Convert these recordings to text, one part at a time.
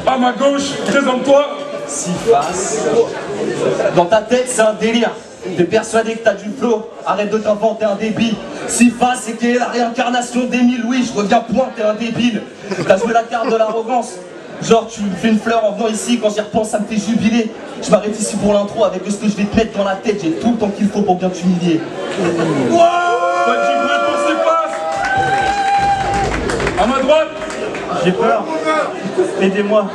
À ma gauche, présente-toi. Syphas. Dans ta tête, c'est un délire. T'es persuadé que t'as du flow, arrête de t'inventer un débit. Syphas, c'est qui est la réincarnation d'Émile Louis, je reviens point, t'es un débile. T'as joué la carte de l'arrogance. Genre, tu me fais une fleur en venant ici, quand j'y repense, ça me fait jubiler. Je m'arrête ici pour l'intro, avec ce que je vais te mettre dans la tête, j'ai tout le temps qu'il faut pour bien t'humilier. Wow, pas de bruit pour Syphas. À ma droite. J'ai peur. Aidez-moi.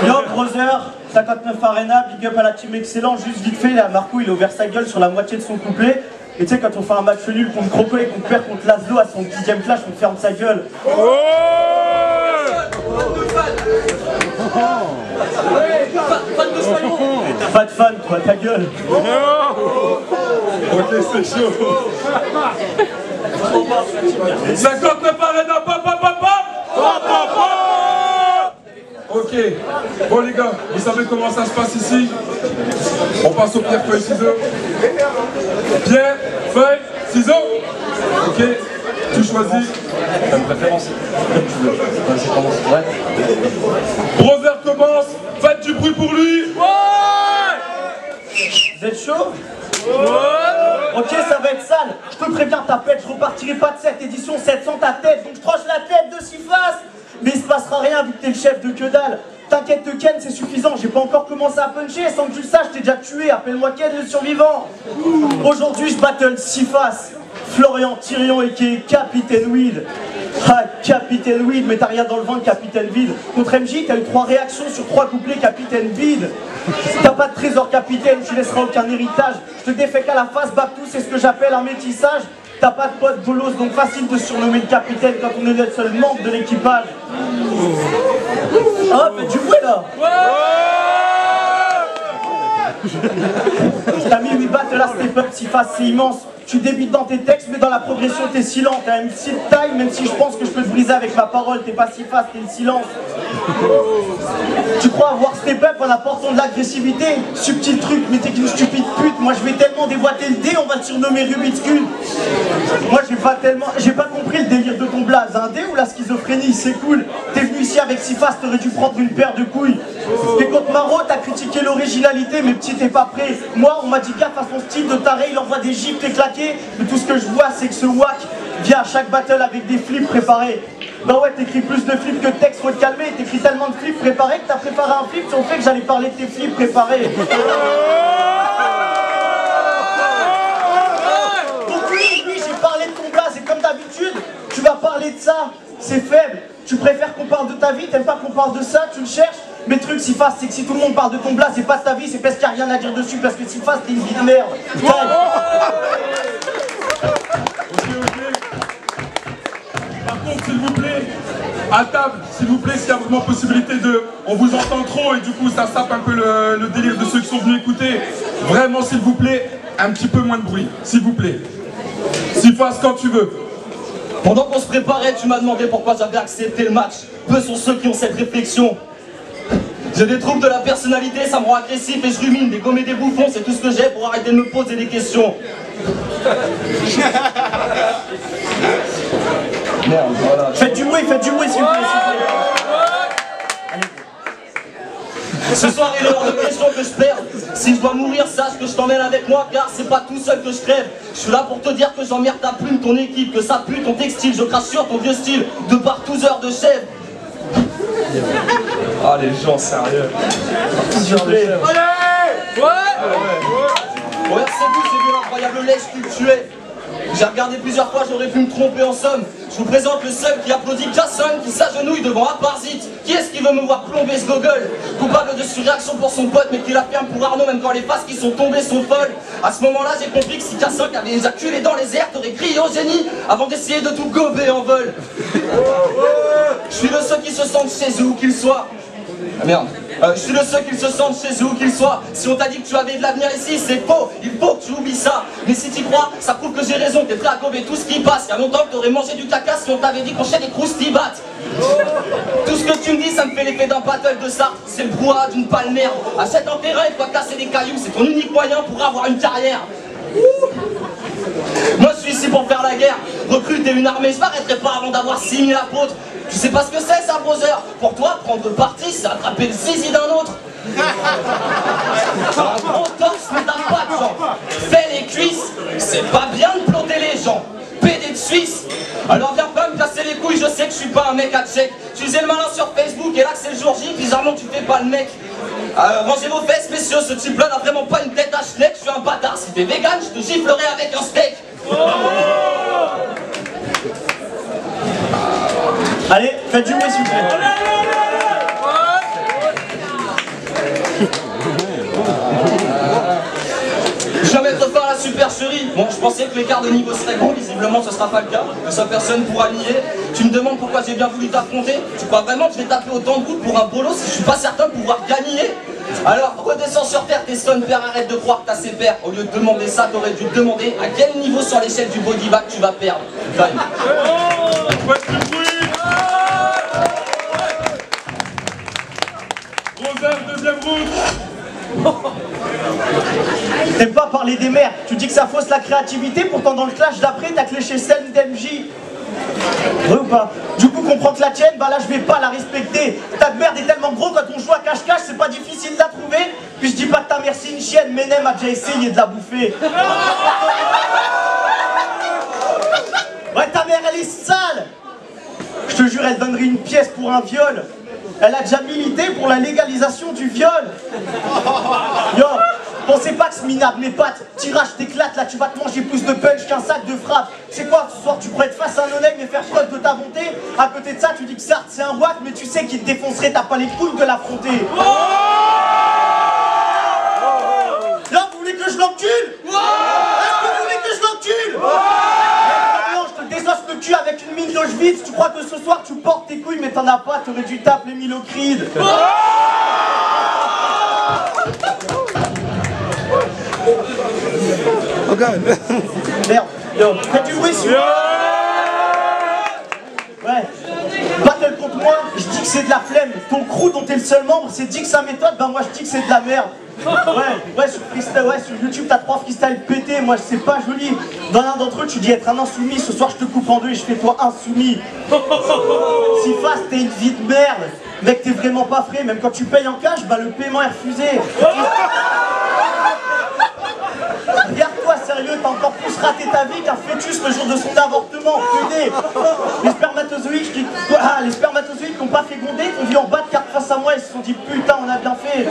Yo, brother, 59 Arena, big up à la team excellent. Juste vite fait, là, Marco, il a ouvert sa gueule sur la moitié de son couplet. Et tu sais, quand on fait un match nul contre Croco et qu'on perd contre Laszlo à son 10e clash, on ferme sa gueule. T'as pas de fan, toi, ta gueule. Ok, c'est chaud. 59 Arena, papa. Ok, bon les gars, vous savez comment ça se passe ici? On passe au pierre, feuille, ciseaux. Pierre, feuille, ciseaux. Ok, tu choisis. T'as une préférence? Comme tu veux. Vas-y, commence. Ouais. Brother commence, faites du bruit pour lui. Vous êtes chaud? Ok, ça va être sale. Je te préviens, ta pète, je repartirai pas de cette édition 700 ta tête. Donc je tranche la tête de Syphas. Mais il se passera rien vu que t'es le chef de que dalle. T'inquiète, te Ken, c'est suffisant. J'ai pas encore commencé à puncher. Sans que tu le saches, t'es déjà tué. Appelle-moi Ken le survivant. Aujourd'hui, je battle Syphas, Florian Tyrion et qui est Capitaine Weed. Ah, Capitaine Weed, mais t'as rien dans le ventre, Capitaine Vide. Contre MJ, t'as eu 3 réactions sur 3 couplets, Capitaine Vide. T'as pas de trésor, capitaine, tu laisseras aucun héritage. Je te défais qu'à la face, Babtou, c'est ce que j'appelle un métissage. T'as pas de pote bolos, donc facile de surnommer le capitaine quand on est le seul membre de l'équipage. Ah, faites du bruit là. T'as mis 8 battes là, step up, Syphas, c'est immense. Tu débites dans tes textes, mais dans la progression t'es silent. T'as un MC de taille, même si je pense que je peux te briser avec ma parole. T'es pas Syphas, t'es le silence. Tu crois avoir step up en apportant de l'agressivité? Subtil truc, mais t'es qu'une stupide pute. Moi je vais tellement déboîter le dé, on va te surnommer Rubik's Cube. Moi j'ai pas compris le délire de ton blaze. Un dé ou la schizophrénie, c'est cool. T'es venu ici avec Syphas, t'aurais dû prendre une paire de couilles. T'es contre Maro, t'as critiqué l'originalité, mais petit t'es pas prêt. Moi on m'a dit gaffe à son style de taré, il envoie des gifs, t'es claqué. Mais tout ce que je vois c'est que ce wack vient à chaque battle avec des flips préparés. Bah ouais, t'écris plus de flips que de textes, faut te calmer. T'écris tellement de flips préparés que t'as préparé un flip sur le fait que j'allais parler de tes flips préparés. Donc oui, j'ai parlé de ton blaze et comme d'habitude, tu vas parler de ça. C'est faible. Tu préfères qu'on parle de ta vie, t'aimes pas qu'on parle de ça, tu le cherches. Mais truc Syphas, c'est que si tout le monde parle de ton blaze et pas de ta vie, c'est parce qu'il n'y a rien à dire dessus, parce que Syphas, t'es une vie de merde. Par contre, s'il vous plaît, à table, s'il vous plaît, s'il y a vraiment possibilité de... On vous entend trop et du coup, ça sape un peu le délire de ceux qui sont venus écouter. Vraiment, s'il vous plaît, un petit peu moins de bruit, s'il vous plaît. Syphas, quand tu veux. Pendant qu'on se préparait, tu m'as demandé pourquoi j'avais accepté le match. Peu sont ceux qui ont cette réflexion. J'ai des troubles de la personnalité, ça me rend agressif et je rumine. Des gommes et des bouffons, c'est tout ce que j'ai pour arrêter de me poser des questions. Merde, voilà. Faites du bruit, s'il vous plaît. Ce soir, il est hors de question que je perde. Si je dois mourir, sache que je t'emmène avec moi, car c'est pas tout seul que je crève. Je suis là pour te dire que j'emmerde ta plume, ton équipe, que ça pue ton textile. Je crache sur ton vieux style, de par 12 heures de chèvre. Ah, les gens sérieux. Allez. Au RC12, j'ai vu l'incroyable lèche qu'il tuait. J'ai regardé plusieurs fois, j'aurais pu me tromper en somme. Je vous présente le seul qui applaudit Jason, qui s'agenouille devant Aparzit. Qui est-ce qui veut me voir plomber ce gogol? Coupable de surréaction pour son pote, mais qui la ferme pour Arnaud, même quand les faces qui sont tombées sont folles. À ce moment-là, j'ai compris que si K5 avait éjaculé dans les airs, t'aurais crié au génie avant d'essayer de tout gober en vol. Je suis le seul qui se sente chez eux où qu'il soit. Ah merde. Je suis le seul qui se sente chez eux où qu'il soit. Si on t'a dit que tu avais de l'avenir ici, c'est faux. Il faut que tu oublies ça. Mais si t'y crois, ça prouve que j'ai raison. T'es prêt à gober tout ce qui passe. Il y a longtemps que t'aurais mangé du caca si on t'avait dit qu'on cherchait des croustibates. Tout ce que tu me dis, ça me fait l'effet d'un battle de Sartre. C'est le brouhaha d'une palmère. Achète un terrain et toi casser des cailloux. C'est ton unique moyen pour avoir une carrière. Moi je suis ici pour faire la guerre, recruter une armée, je m'arrêterai pas avant d'avoir 6000 apôtres. Tu sais pas ce que c'est ça, brother? Pour toi, prendre parti, c'est attraper le zizi d'un autre. Un gros torse mais t'as pas de jambes. Fais les cuisses, c'est pas bien de planter les gens. PD de Suisse. Alors viens pas me casser les couilles, je sais que je suis pas un mec à check. Tu faisais le malin sur Facebook et là que c'est le jour J, bizarrement tu fais pas le mec. Rangez vos fesses messieurs, ce type là n'a vraiment pas une tête à schneck, je suis un bâtard. Si t'es vegan, je te giflerai avec un steak. Allez, faites du bruit s'il vous plaît. Je vais mettre fin à la supercherie. Bon, je pensais que l'écart de niveau serait bon, visiblement ce sera pas le cas. Que ça personne pourra nier. Tu me demandes pourquoi j'ai bien voulu t'affronter. Tu crois vraiment que je vais taper autant de route pour un bolo si je suis pas certain de pouvoir gagner? Alors redescends sur terre, tes son père, arrête de croire que t'as ses pères. Au lieu de demander ça, t'aurais dû te demander à quel niveau sur l'échelle du body bag tu vas perdre. Time. Rosaire, deuxième route. T'aimes pas parler des mères, tu dis que ça fausse la créativité, pourtant dans le clash d'après t'as cléché celle d'MJ. Ouais ou pas? Du coup comprends que la tienne, bah là je vais pas la respecter. Ta merde est tellement gros quand on joue à cache-cache, c'est pas difficile de la trouver. Puis je dis pas que ta mère c'est une chienne, Menem a déjà essayé de la bouffer. Ouais ta mère elle est sale. Je te jure elle donnerait une pièce pour un viol. Elle a déjà milité pour la légalisation du viol. Yo, pensez pas que ce minable mes pattes, tirage t'éclate, là tu vas te manger plus de punch qu'un sac de frappe. C'est quoi ce soir tu pourrais être face à un honnête et faire preuve de ta bonté? À côté de ça tu dis que Sartre c'est un wack mais tu sais qu'il te défoncerait, t'as pas les couilles de l'affronter. Là vous voulez que je l'encule? Est-ce que vous voulez que je l'encule? Je te désosse le cul avec une mine d'Auschwitz. Tu crois que ce soir tu portes tes couilles mais t'en as pas, t'aurais dû taper les Milocrides. Oh god. Merde, yo, faites du bruit s'il vous plaît. Ouais. Battle contre moi, je dis que c'est de la flemme. Ton crew dont t'es le seul membre, c'est dit que sa méthode, bah moi je dis que c'est de la merde. Ouais, sur freestyle, ouais, sur YouTube t'as 3 freestyles pétés, moi c'est pas joli. Dans l'un d'entre eux tu dis être un insoumis, ce soir je te coupe en deux et je fais toi insoumis. Si face t'es une vie de merde, mec t'es vraiment pas frais, même quand tu payes en cash, bah le paiement est refusé. Regarde-toi sérieux, t'as encore plus raté ta vie qu'un fœtus le jour de son avortement, PD. Les spermatozoïdes qui n'ont pas fait gronder, qui ont vu en bas de carte face à moi, ils se sont dit putain on a bien fait.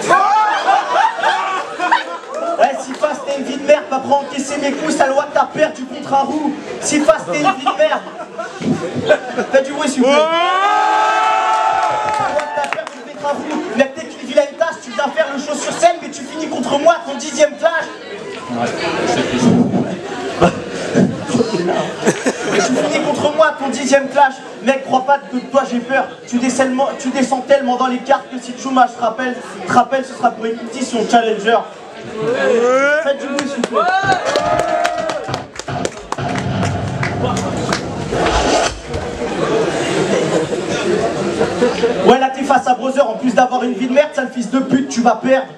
Ouais, si face t'es une vie de merde, pas prendre encaisser mes couilles, ça loi que t'as perdu contre un roux. Si face t'es une vie de merde. Faites du bruit s'il vous plaît. T'as perdu contre un roux. Mec, dès qu'il vit là une tâche, tu viens faire le show sur scène, mais tu finis contre moi, ton 10e clash. Ouais, c'est triste. Tu finis contre moi, ton 10e clash. Mec, crois pas que de toi j'ai peur. Tu descends tellement dans les cartes que si Chuma te rappelle, ce sera pour une compétition challenger. Faites du bruit s'il vous plaît. Ouais, là t'es face à Brother, en plus d'avoir une vie de merde, sale fils de pute, tu vas perdre.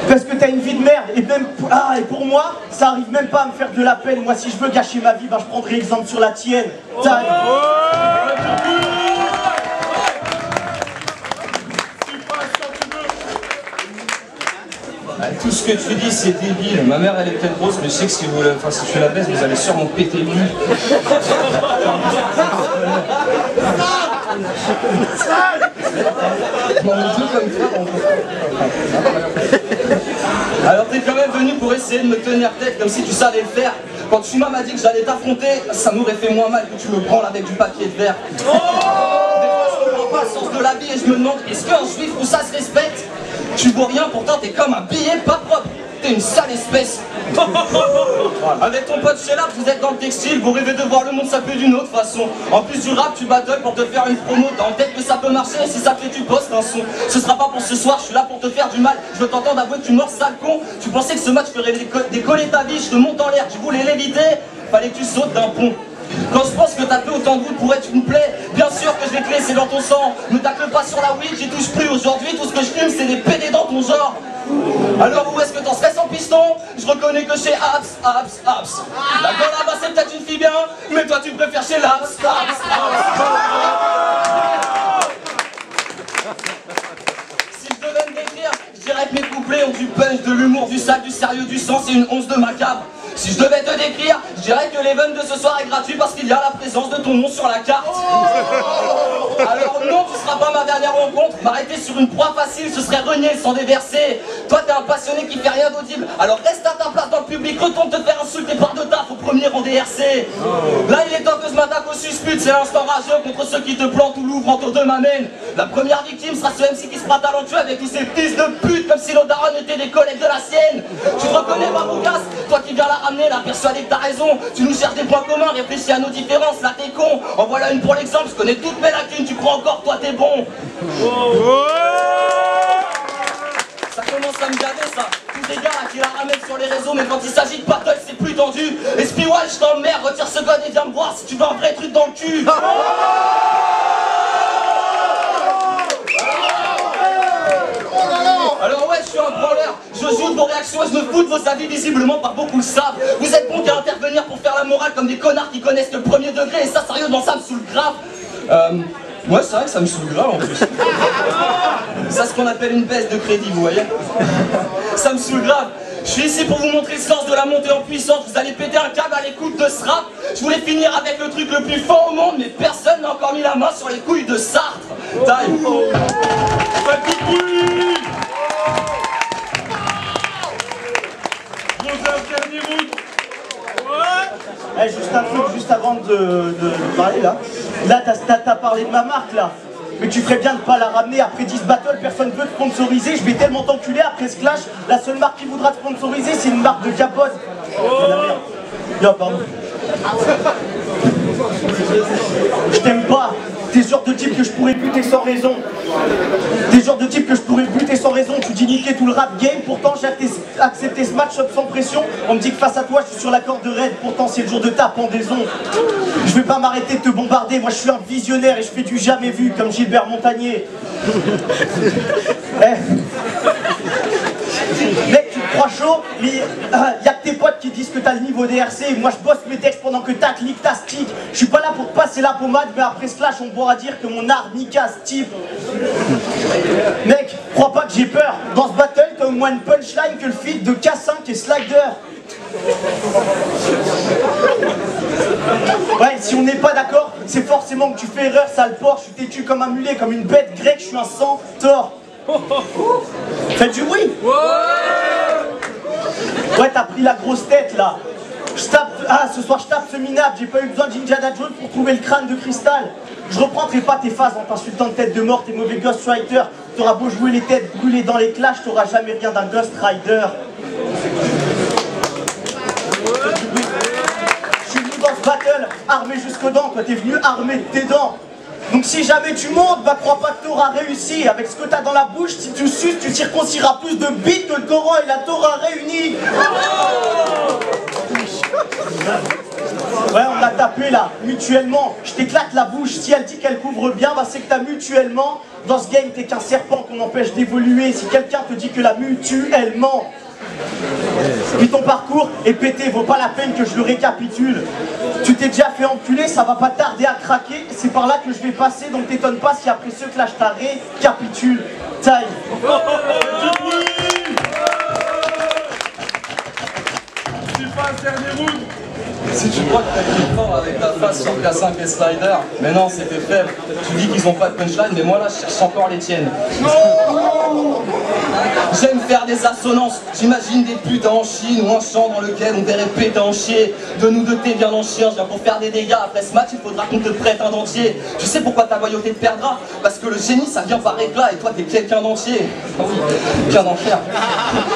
Parce que t'as une vie de merde, et même et pour moi, ça arrive même pas à me faire de la peine. Moi, si je veux gâcher ma vie, ben, je prendrai exemple sur la tienne. Tout ce que tu dis c'est débile. Ma mère elle est peut-être grosse mais je sais que si tu la baisses vous allez sûrement péter le lit. Alors t'es quand même venu pour essayer de me tenir tête comme si tu savais le faire. Quand Chuma m'a dit que j'allais t'affronter, ça m'aurait fait moins mal que tu me branles avec du papier de verre. Des fois je comprends pas le sens de la vie et je me demande est-ce qu'un juif ou ça se respecte? Tu vois rien, pourtant t'es comme un billet pas propre. T'es une sale espèce. Avec ton pote Sheila, vous êtes dans le textile, vous rêvez de voir le monde s'appeler d'une autre façon. En plus du rap, tu battles pour te faire une promo. T'as en tête que ça peut marcher, et si ça te fait tu postes un son. Ce sera pas pour ce soir, je suis là pour te faire du mal. Je veux t'entendre avouer que tu mords sale con. Tu pensais que ce match ferait décoller ta vie, je te monte en l'air, tu voulais l'éviter. Fallait que tu sautes d'un pont. Quand je pense que t'as fait autant de route pour être une plaie, bien sûr que je vais te laisser dans ton sang. Me tacle pas sur la weed, j'y touche plus aujourd'hui. Tout ce que je fume, c'est des PD dans ton genre. Alors où est-ce que t'en serais sans piston? Je reconnais que chez Abs. La gueule là-bas c'est peut-être une fille bien, mais toi tu préfères chez Labs. couplets ont du punch, de l'humour, du sale, du sérieux, du sens et une once de macabre. Si je devais te décrire, je dirais que l'event de ce soir est gratuit parce qu'il y a la présence de ton nom sur la carte. Alors non, tu seras pas ma dernière rencontre. M'arrêter sur une proie facile, ce serait renier sans déverser. Toi t'es un passionné qui fait rien d'audible, alors reste à ta place dans le public, retourne te faire insulter par de taf au premier rang DRC. Là il est temps que je m'attaque au suspute, c'est l'instant rageux contre ceux qui te plantent ou l'ouvrent entre deux m'amène. La première victime sera ce MC qui sera talentueux avec tous ces fils de pute, comme si nos darons étaient des collègues de la sienne. Tu te reconnais pas Bougas, toi qui viens la ramener, la persuader que t'as raison. Tu nous cherches des points communs, réfléchis à nos différences, là t'es con. En voilà une pour l'exemple, je connais toutes mes lacunes, tu crois encore toi t'es bon. Ça commence à me gaver ça. Tous les gars là qui la ramènent sur les réseaux, mais quand il s'agit de battle c'est plus tendu. Et Spiwal, je t'emmerde, retire ce god et viens me voir si tu veux un vrai truc dans le cul. Alors ouais, je suis un branleur, je joue de vos réactions et je me fous de vos avis, visiblement pas beaucoup le savent. Vous êtes bons qu'à intervenir pour faire la morale comme des connards qui connaissent le premier degré, et ça sérieusement ça me saoule grave. Ouais c'est vrai que ça me saoule grave en plus. Ça c'est ce qu'on appelle une baisse de crédit, vous voyez. Ça me saoule grave. Je suis ici pour vous montrer le sens de la montée en puissance. Vous allez péter un câble à l'écoute de ce rap. Je voulais finir avec le truc le plus fort au monde, mais personne n'a encore mis la main sur les couilles de Sartre. Taille. Faites du bruit. Dernier round. Ouais. Juste un truc, juste avant de parler là. Là, t'as parlé de ma marque là. Mais tu ferais bien de pas la ramener. Après 10 battles, personne ne veut te sponsoriser. Je vais tellement t'enculer après ce clash. La seule marque qui voudra te sponsoriser, c'est une marque de capote. Yo, pardon. Je t'aime pas. T'es ce genre de type que je pourrais buter sans raison. T'es ce genre de type que je pourrais buter sans raison. Tu dis niquer tout le rap game. Pourtant j'ai accepté ce match-up sans pression. On me dit que face à toi je suis sur la corde de raid. Pourtant c'est le jour de ta pendaison. Je vais pas m'arrêter de te bombarder. Moi je suis un visionnaire et je fais du jamais vu comme Gilbert Montagnier. Mec, tu te crois chaud, mais y'a que tes potes qui disent que t'as le niveau DRC. Moi je bosse mes textes pendant que t'as clic, ta stick. Je suis pas là pour te passer la pommade, mais après ce clash on pourra dire que mon art nica ce type. Mec, crois pas que j'ai peur. Dans ce battle t'as au moins une punchline que le feat de K5 et Slider. Ouais, si on n'est pas d'accord, c'est forcément que tu fais erreur, sale porc. Je suis têtu comme un mulet, comme une bête grecque, je suis un centaure. Faites du bruit. Ouais, t'as pris la grosse tête là. Ce soir je tape ce minable. J'ai pas eu besoin d'Indiana Jones pour trouver le crâne de cristal. Je reprendrai pas tes phases en t'insultant de tête de mort, tes mauvais ghostwriters. T'auras beau jouer les têtes brûlées dans les clashs, t'auras jamais rien d'un Ghost Rider. Je suis venu dans ce battle armé jusqu'aux dents. Toi t'es venu armé de tes dents. Donc si jamais tu montes, bah crois pas que t'auras réussi. Avec ce que t'as dans la bouche, si tu suces, tu circonciseras plus de bites que le Coran et la Torah réunis. Ouais, on l'a tapé là, mutuellement. Je t'éclate la bouche, si elle dit qu'elle couvre bien, bah c'est que t'as mutuellement. Dans ce game, t'es qu'un serpent qu'on empêche d'évoluer. Si quelqu'un te dit que la mutuellement. Puis ton parcours est pété, vaut pas la peine que je le récapitule. Tu t'es déjà fait enculer, ça va pas tarder à craquer. C'est par là que je vais passer, donc t'étonne pas si après ce clash t'as récapitule. Taille. Tu passes dernier round. Si tu crois que t'as été fort avec ta face sur K5 et Slider, mais non, c'était faible. Tu dis qu'ils ont pas de punchline, mais moi là, je cherche encore les tiennes. J'aime faire des assonances, j'imagine des putes en Chine ou un champ dans lequel on verrait péter en chier. De nous deux t'es bien en chien, je viens pour faire des dégâts. Après ce match, il faudra qu'on te prête un dentier. Tu sais pourquoi ta loyauté te perdra? Parce que le génie, ça vient par éclat et toi t'es quelqu'un d'entier. Oh oui, bien d'enfer.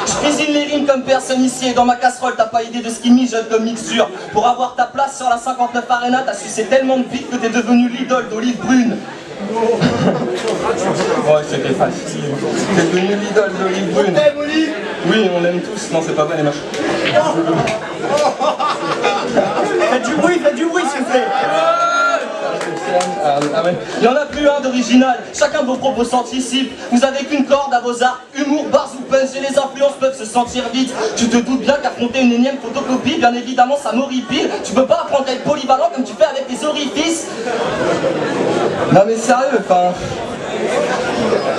Je cuisine les rimes comme personne ici et dans ma casserole, t'as pas idée de ce qui mijote comme mixture. Pour avoir ta place sur la 59 Arena, t'as sucé tellement de bite que t'es devenu l'idole d'Olive Brune. Ouais, c'était facile. T'es devenu l'idole d'Olive Brune. Oui, on l'aime tous. Non, c'est pas vrai les machins. Faites du bruit, s'il vous plaît. Il n'y en a plus un d'original, chacun de vos propos s'anticipent. Vous avez qu'une corde à vos arts, humour, bars ou punch, et les influences peuvent se sentir vite. Tu te doutes bien qu'affronter une énième photocopie, bien évidemment ça m'horripile. Tu peux pas apprendre à être polyvalent comme tu fais avec tes orifices. Non mais sérieux, enfin...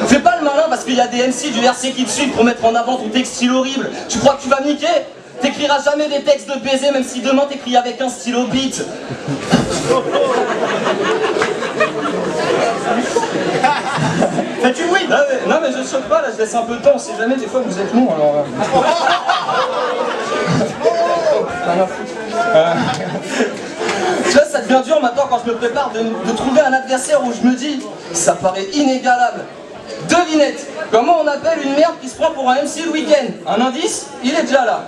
Fais pas le malin parce qu'il qu'il y a des MC du RC qui te suivent pour mettre en avant ton texte style horrible. Tu crois que tu vas me niquer? T'écriras jamais des textes de baiser, même si demain t'écris avec un stylo beat. Fais-tu oui? Non mais je choque pas, là je laisse un peu de temps, on sait jamais, des fois vous êtes long alors... Tu vois, ça devient dur maintenant quand je me prépare de trouver un adversaire où je me dis, ça paraît inégalable. Devinette, comment on appelle une merde qui se prend pour un MC le week-end? Un indice? Il est déjà là.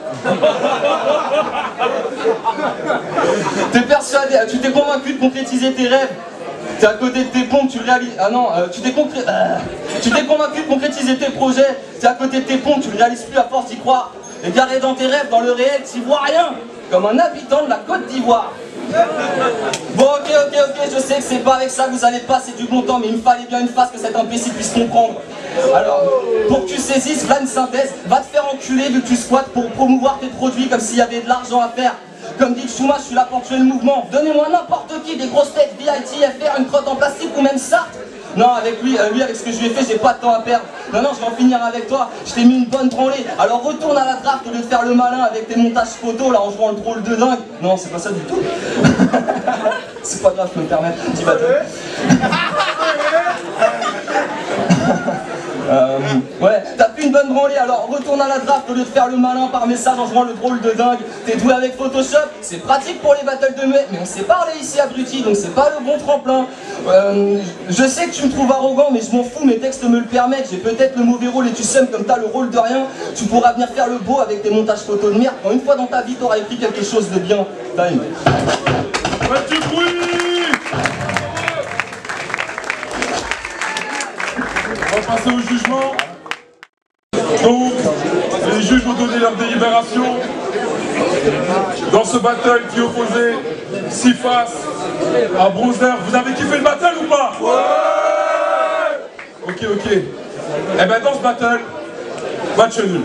T'es persuadé, tu t'es convaincu de concrétiser tes rêves. T'es à côté de tes pompes, tu réalises... Ah non, tu t'es convaincu de concrétiser tes projets. T'es à côté de tes pompes, tu le réalises plus à force d'y croire. Égaré dans tes rêves, dans le réel, t'y vois rien. Comme un habitant de la Côte d'Ivoire. Bon, ok, je sais que c'est pas avec ça que vous allez passer du bon temps, mais il me fallait bien une phrase que cet imbécile puisse comprendre. Alors, pour que tu saisisses, là une synthèse, va te faire enculer vu que tu squattes pour promouvoir tes produits comme s'il y avait de l'argent à faire. Comme dit Chouma, je suis là pour tuer le mouvement. Donnez-moi n'importe qui, des grosses têtes, VIT, FR, une crotte en plastique ou même ça. Non, avec lui, avec ce que je lui ai fait, j'ai pas de temps à perdre. Non, je vais en finir avec toi. Je t'ai mis une bonne branlée. Alors retourne à la draft au lieu de faire le malin avec tes montages photos là en jouant le drôle de dingue. Non, c'est pas ça du tout. C'est pas grave, je peux me permettre. Petit bateau. Ouais, t'as pris une bonne branlée, alors retourne à la draft au lieu de faire le malin par message en jouant le drôle de dingue. T'es doué avec Photoshop, c'est pratique pour les battles de muet, mais on s'est parlé ici abruti, donc c'est pas le bon tremplin. Je sais que tu me trouves arrogant, mais je m'en fous, mes textes me le permettent. J'ai peut-être le mauvais rôle et tu sèmes comme t'as le rôle de rien. Tu pourras venir faire le beau avec tes montages photos de merde, quand une fois dans ta vie t'auras écrit quelque chose de bien. Time. Faites du bruit! On va passer au jugement. Donc, les juges ont donné leur délibération dans ce battle qui opposait Sifas à Browser. Vous avez kiffé le battle ou pas? Ouais! Ok. Eh ben dans ce battle, match nul.